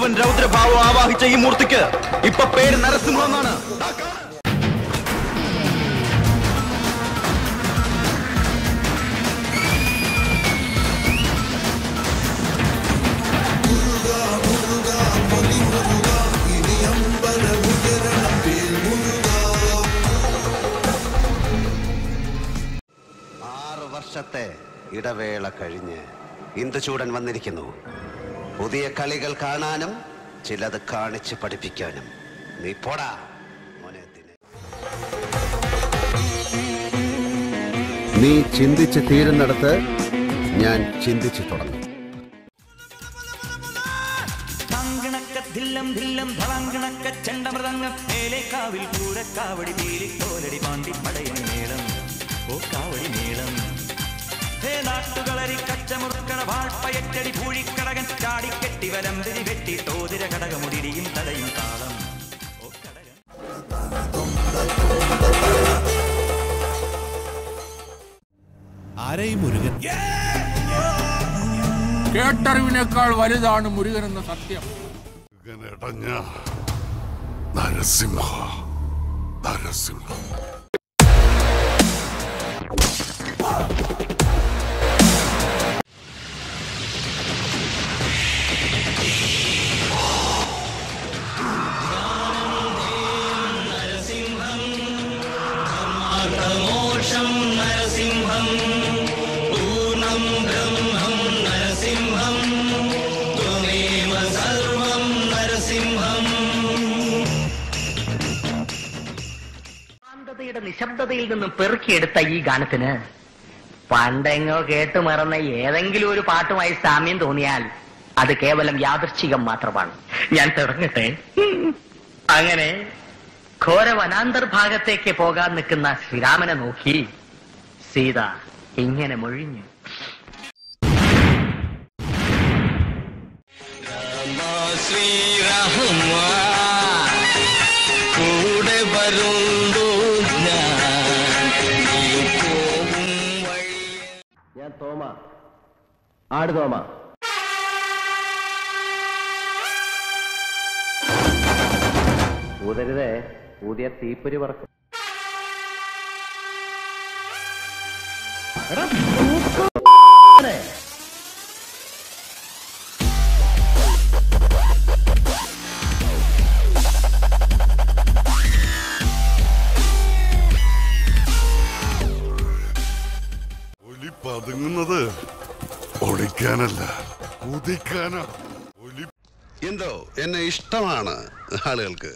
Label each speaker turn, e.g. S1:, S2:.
S1: മുഴുവൻ രൗദ്രഭാവം ആവാഹിച്ച ഈ മൂർത്തിക്ക് ഇപ്പൊ പേര് നരസിംഹം എന്നാണ്.
S2: വർഷത്തെ ഇടവേള കഴിഞ്ഞ് ഇന്ദുചൂടൻ വന്നിരിക്കുന്നു. പുതിയ കളികൾ കാണാനും ചിലത് കാണിച്ച് പഠിപ്പിക്കാനും. നീ പോടാ മോനെ. നീ ചിന്തിച്ച് തീരുന്നിടത്ത് ഞാൻ ചിന്തിച്ചു തുടങ്ങും.
S3: നാട്ടുകളരി കച്ചമുറുക്കണ വാൾപ്പയറ്റടി പൂഴിക്കടകൻ ചാടിക്കെട്ടി വലംതിരി വെട്ടി തോതിര കടകമുടിയും തടയും താളം.
S4: ആരെയും മുരുകൻ
S5: കേട്ടറിവിനേക്കാൾ വലുതാണ് മുരുകൻ എന്ന സത്യം.
S6: നരസിംഹ നരസിംഹ
S3: നരസിംഹം പൂർണ്ണം ബ്രഹ്മം നരസിംഹം ത്വമേവ സർവം നരസിംഹം.
S7: ശാന്തതയുടെ നിശബ്ദതയിൽ നിന്നും പെറുക്കിയെടുത്ത ഈ ഗാനത്തിന് പണ്ടെങ്ങോ കേട്ടു മറന്ന ഏതെങ്കിലും ഒരു പാട്ടുമായി സാമ്യം തോന്നിയാൽ അത് കേവലം യാദൃശ്ചികം മാത്രമാണ്. ഞാൻ തുടങ്ങട്ടെ. അങ്ങനെ ഘോര വനാന്തർഭാഗത്തേക്ക് പോകാൻ നിൽക്കുന്ന ശ്രീരാമനെ നോക്കി സീത ഇങ്ങനെ മൊഴിഞ്ഞു.
S3: ശ്രീരാമ കൂടെ വരുന്നു
S7: ഞാൻ തോമ, ആട് തോമ. ഊതരുതേ, ഊതിയ തീപ്പൊരി പറക്കും.
S6: ഒലി പതുങ്ങുന്നത് ഒളിക്കാനല്ല, കുതിക്കാനാ. എന്തോ എന്നെ ഇഷ്ടമാണ് ആളുകൾക്ക്.